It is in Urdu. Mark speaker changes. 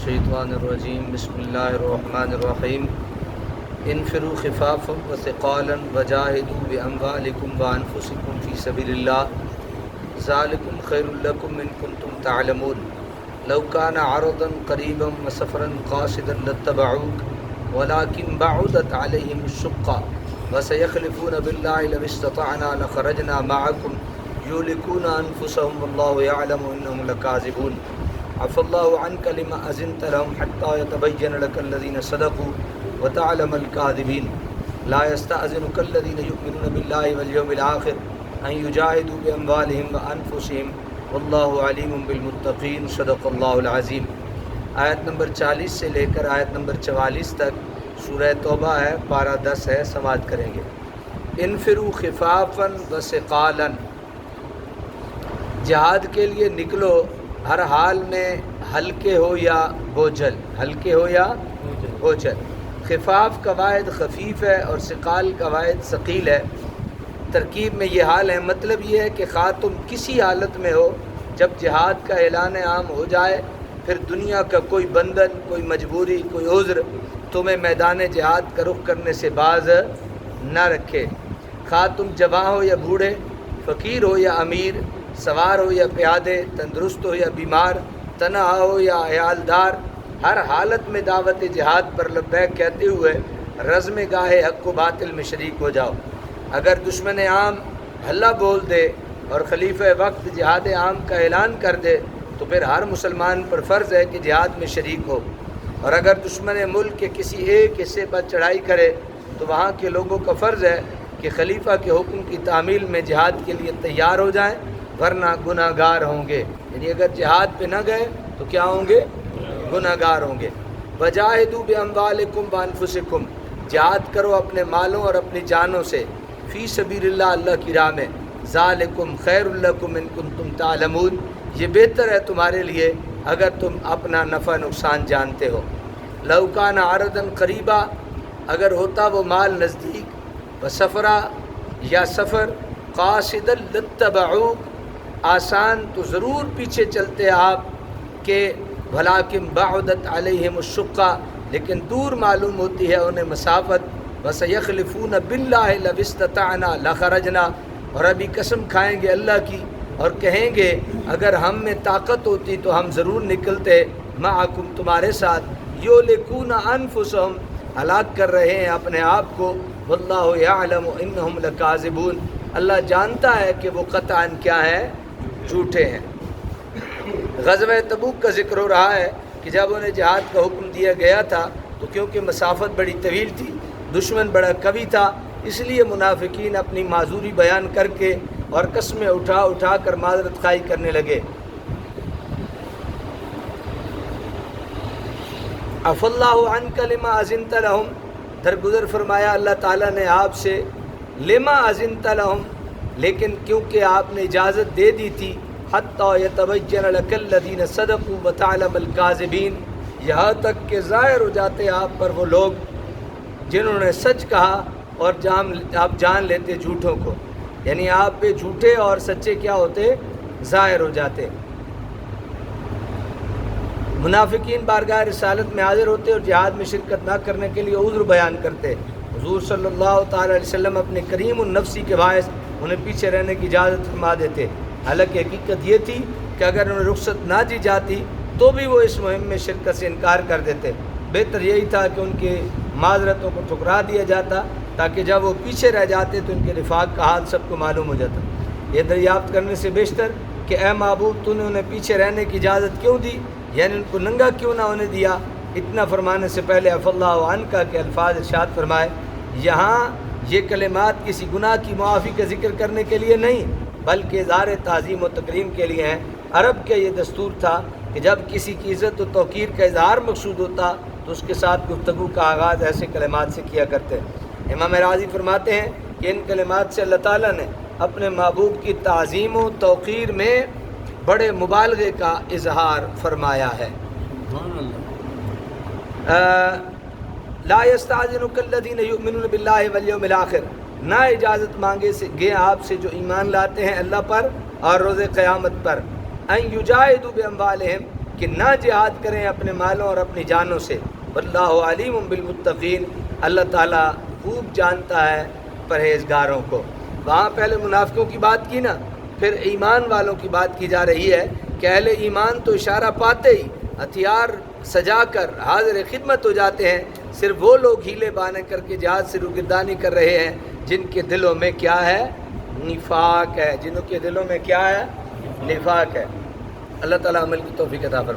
Speaker 1: الشیطان الرجیم بسم اللہ الرحمن الرحیم انفروا خفافا وثقالا وجاہدوا باموالکم وانفسکم فی سبیل اللہ ذالکم خیر لکم ان کنتم تعلمون لو کان عرضا قریبا وسفرا قاصدا لاتبعوک ولکن بعدت علیہم الشقہ وسیخلفون باللہ لو استطعنا لخرجنا معکم یہلکون انفسهم واللہ یعلم انہم لکاذبون عفى الله عنك لما أذنت لهم حتى يتبين لك الذين صدقوا وتعلم الكاذبين لا يستأذنك الذين يؤمنون بالله واليوم الآخر أن يجاهدوا بأموالهم وأنفسهم والله عليم بالمتقين صدق الله العظيم۔ آیت نمبر 40 سے لے کر آیت نمبر 44 تک سورہ توبہ ہے، پارہ 10 ہے، سماعت کریں گے۔ انفروا خفافا وثقالا، جہاد کے لیے نکلو ہر حال میں، ہلکے ہو یا بوجھل، ہلکے ہو یا بوجھل۔ خفاف کا واحد خفیف ہے اور ثقال کا واحد ثقیل ہے، ترکیب میں یہ حال ہے۔ مطلب یہ ہے کہ خواہ تم کسی حالت میں ہو، جب جہاد کا اعلان عام ہو جائے پھر دنیا کا کوئی بندھن، کوئی مجبوری، کوئی عذر تمہیں میدان جہاد کا رخ کرنے سے باز نہ رکھے۔ خواہ تم جوان ہو یا بوڑھے، فقیر ہو یا امیر، سوار ہو یا پیادے، تندرست ہو یا بیمار، تنہا ہو یا عیالدار، ہر حالت میں دعوت جہاد پر لبیک کہتے ہوئے رزم گاہ حق و باطل میں شریک ہو جاؤ۔ اگر دشمن عام ہلہ بول دے اور خلیفہ وقت جہاد عام کا اعلان کر دے تو پھر ہر مسلمان پر فرض ہے کہ جہاد میں شریک ہو، اور اگر دشمن ملک کے کسی ایک حصے پر چڑھائی کرے تو وہاں کے لوگوں کا فرض ہے کہ خلیفہ کے حکم کی تعمیل میں جہاد کے لیے تیار ہو جائیں، ورنہ گناہ گار ہوں گے۔ یعنی اگر جہاد پہ نہ گئے تو کیا ہوں گے؟ گناہ گار ہوں گے۔ وجاہدوا باموالکم وانفسکم، جہاد کرو اپنے مالوں اور اپنی جانوں سے، فی سبیل اللہ، اللہ کی راہ میں، ذالکم خیر لکم ان کنتم تعلمون، یہ بہتر ہے تمہارے لیے اگر تم اپنا نفع نقصان جانتے ہو۔ لو کان عرضا قریبا، اگر ہوتا وہ مال نزدیک، وسفرا یا سفر، قاصدا لاتبعوک، آسان تو ضرور پیچھے چلتے آپ کہ ولیکن بعدت علیہم الشقہ، لیکن دور معلوم ہوتی ہے انہیں مسافت، وسیخلفون باللہ لو استطعنا لخرجنا، اور ابھی قسم کھائیں گے اللہ کی اور کہیں گے اگر ہم میں طاقت ہوتی تو ہم ضرور نکلتے، معکم تمہارے ساتھ، یہلکون انفسہم، ہلاک کر رہے ہیں اپنے آپ کو، واللہ یعلم انہم لکاذبون، اللہ جانتا ہے کہ وہ قطعاً کیا ہے؟ جھوٹے ہیں۔ غزوہ تبوک کا ذکر ہو رہا ہے کہ جب انہیں جہاد کا حکم دیا گیا تھا تو کیونکہ مسافت بڑی طویل تھی، دشمن بڑا قوی تھا، اس لیے منافقین اپنی معذوری بیان کر کے اور قسمیں اٹھا اٹھا کر معذرت خواہی کرنے لگے۔ عفى الله عنك لما أذنت لهم، درگزر فرمایا اللہ تعالیٰ نے آپ سے، لما أذنت لهم، لیکن کیونکہ آپ نے اجازت دے دی تھی، حتی یتبین لک الذین صدقوا وتعلم الکاذبین، یہاں تک کہ ظاہر ہو جاتے آپ پر وہ لوگ جنہوں نے سچ کہا اور آپ جان لیتے جھوٹوں کو، یعنی آپ پہ جھوٹے اور سچے کیا ہوتے؟ ظاہر ہو جاتے۔ منافقین بارگاہ رسالت میں حاضر ہوتے اور جہاد میں شرکت نہ کرنے کے لیے عذر بیان کرتے۔ حضور صلی اللہ تعالیٰ علیہ وسلم اپنے کریم النفسی کے باعث انہیں پیچھے رہنے کی اجازت فرما دیتے، حالانکہ حقیقت یہ تھی کہ اگر انہیں رخصت نہ دی جاتی تو بھی وہ اس مہم میں شرکت سے انکار کر دیتے۔ بہتر یہی تھا کہ ان کی معذرتوں کو ٹھکرا دیا جاتا تاکہ جب وہ پیچھے رہ جاتے تو ان کے رفاق کا حال سب کو معلوم ہو جاتا۔ یہ دریافت کرنے سے بیشتر کہ اے محبوب تو نے انہیں پیچھے رہنے کی اجازت کیوں دی، یعنی ان کو ننگا کیوں نہ انہیں دیا؟ اتنا فرمانے سے پہلے عفى الله عنك کے الفاظ ارشاد فرمائے۔ یہاں یہ کلمات کسی گناہ کی معافی کا ذکر کرنے کے لیے نہیں بلکہ اظہار تعظیم و تکریم کے لیے ہیں۔ عرب کا یہ دستور تھا کہ جب کسی کی عزت و توقیر کا اظہار مقصود ہوتا تو اس کے ساتھ گفتگو کا آغاز ایسے کلمات سے کیا کرتے۔ امام راضی فرماتے ہیں کہ ان کلمات سے اللہ تعالیٰ نے اپنے محبوب کی تعظیم و توقیر میں بڑے مبالغے کا اظہار فرمایا ہے۔ لا یستأذنک الذین یؤمنون باللہ والیوم الآخر، نہ اجازت مانگے گے آپ سے جو ایمان لاتے ہیں اللہ پر اور روز قیامت پر، ان یجاہدوا باموالہم، کہ نہ جہاد کریں اپنے مالوں اور اپنی جانوں سے. واللہ علیم بالمتقین، اللہ تعالیٰ خوب جانتا ہے پرہیزگاروں کو. وہاں پہلے منافقوں کی بات کی نا، پھر ایمان والوں کی بات کی جا رہی ہے کہ اہل ایمان تو اشارہ پاتے ہی ہتھیار سجا کر حاضر خدمت ہو جاتے ہیں. صرف وہ لوگ ہیلے بانے کر کے جہاد سے روگردانی کر رہے ہیں جن کے دلوں میں کیا ہے؟ نفاق ہے. جنوں کے دلوں میں کیا ہے؟ نفاق ہے. اللہ تعالیٰ عمل کی توفیق عطا فرمائے.